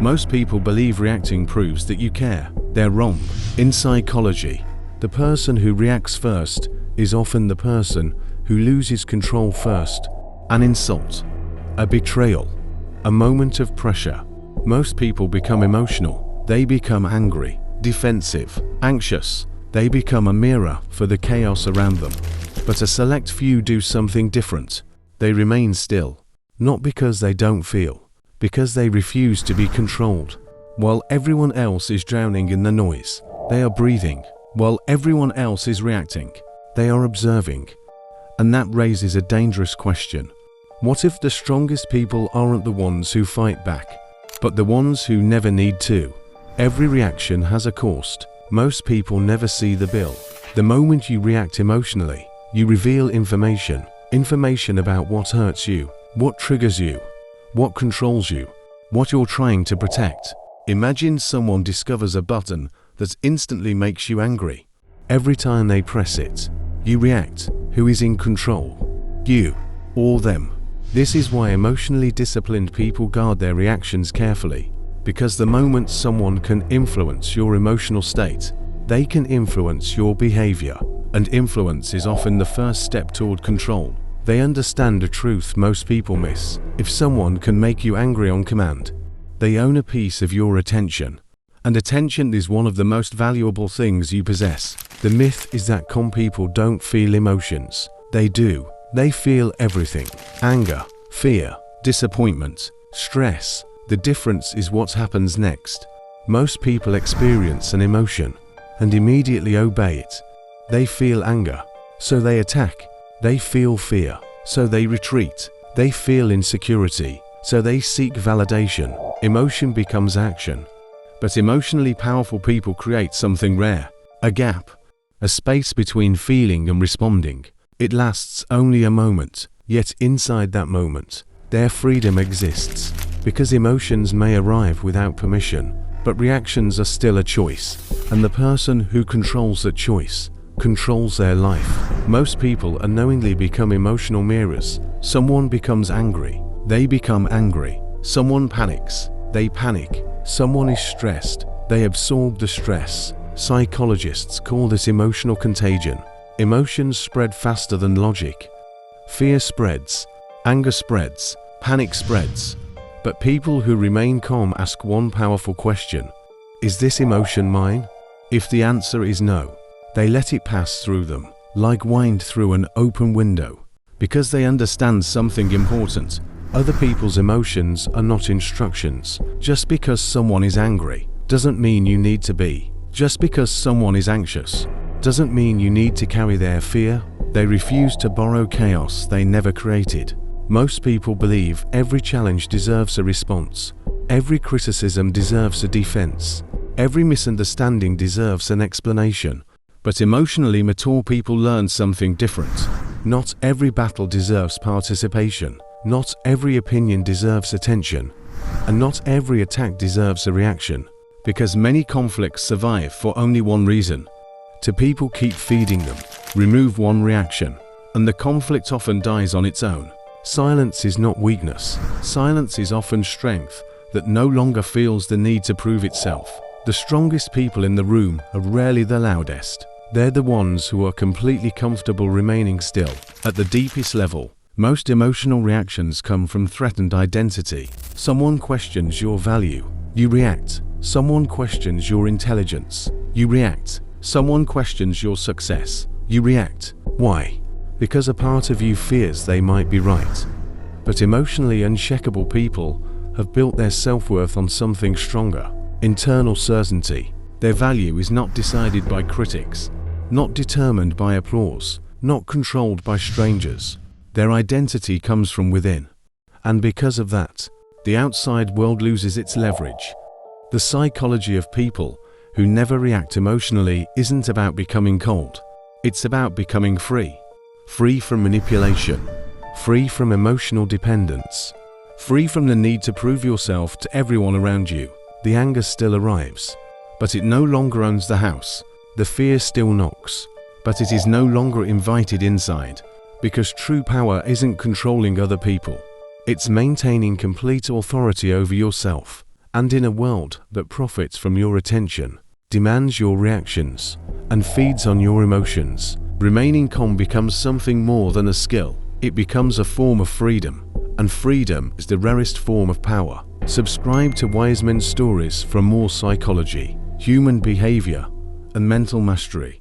Most people believe reacting proves that you care. They're wrong. In psychology, the person who reacts first is often the person who loses control first. An insult, a betrayal, a moment of pressure. Most people become emotional. They become angry, defensive, anxious. They become a mirror for the chaos around them. But a select few do something different. They remain still, not because they don't feel, because they refuse to be controlled. While everyone else is drowning in the noise, they are breathing. While everyone else is reacting, they are observing. And that raises a dangerous question. What if the strongest people aren't the ones who fight back, but the ones who never need to? Every reaction has a cost. Most people never see the bill. The moment you react emotionally, you reveal information about what hurts you, what triggers you, what controls you, what you're trying to protect. Imagine someone discovers a button that instantly makes you angry. Every time they press it, you react. Who is in control? You or them? This is why emotionally disciplined people guard their reactions carefully. Because the moment someone can influence your emotional state, they can influence your behavior. And influence is often the first step toward control. They understand a truth most people miss. If someone can make you angry on command, they own a piece of your attention. And attention is one of the most valuable things you possess. The myth is that calm people don't feel emotions. They do. They feel everything. Anger, fear, disappointment, stress. The difference is what happens next. Most people experience an emotion and immediately obey it. They feel anger, so they attack. They feel fear, so they retreat. They feel insecurity, so they seek validation. Emotion becomes action. But emotionally powerful people create something rare. A gap. A space between feeling and responding. It lasts only a moment, yet inside that moment, their freedom exists. Because emotions may arrive without permission, but reactions are still a choice. And the person who controls that choice controls their life. Most people unknowingly become emotional mirrors. Someone becomes angry, they become angry. Someone panics, they panic. Someone is stressed, they absorb the stress. Psychologists call this emotional contagion. Emotions spread faster than logic. Fear spreads, anger spreads, panic spreads. But people who remain calm ask one powerful question. Is this emotion mine? If the answer is no, they let it pass through them, like wind through an open window. Because they understand something important. Other people's emotions are not instructions. Just because someone is angry doesn't mean you need to be. Just because someone is anxious doesn't mean you need to carry their fear. They refuse to borrow chaos they never created. Most people believe every challenge deserves a response. Every criticism deserves a defense. Every misunderstanding deserves an explanation. But emotionally mature people learn something different. Not every battle deserves participation. Not every opinion deserves attention. And not every attack deserves a reaction. Because many conflicts survive for only one reason. Two people keep feeding them. Remove one reaction, and the conflict often dies on its own. Silence is not weakness. Silence is often strength that no longer feels the need to prove itself. The strongest people in the room are rarely the loudest. They're the ones who are completely comfortable remaining still. At the deepest level, most emotional reactions come from threatened identity. Someone questions your value. You react. Someone questions your intelligence. You react. Someone questions your success. You react. Why? Because a part of you fears they might be right. But emotionally unshakable people have built their self-worth on something stronger. Internal certainty. Their value is not decided by critics, not determined by applause, not controlled by strangers. Their identity comes from within. And because of that, the outside world loses its leverage. The psychology of people who never react emotionally isn't about becoming cold. It's about becoming free. Free from manipulation. Free from emotional dependence. Free from the need to prove yourself to everyone around you. The anger still arrives, but it no longer owns the house. The fear still knocks, but it is no longer invited inside. Because true power isn't controlling other people. It's maintaining complete authority over yourself. And in a world that profits from your attention, demands your reactions, and feeds on your emotions, remaining calm becomes something more than a skill. It becomes a form of freedom, and freedom is the rarest form of power. Subscribe to Wise Men's Stories for more psychology, human behavior, and mental mastery.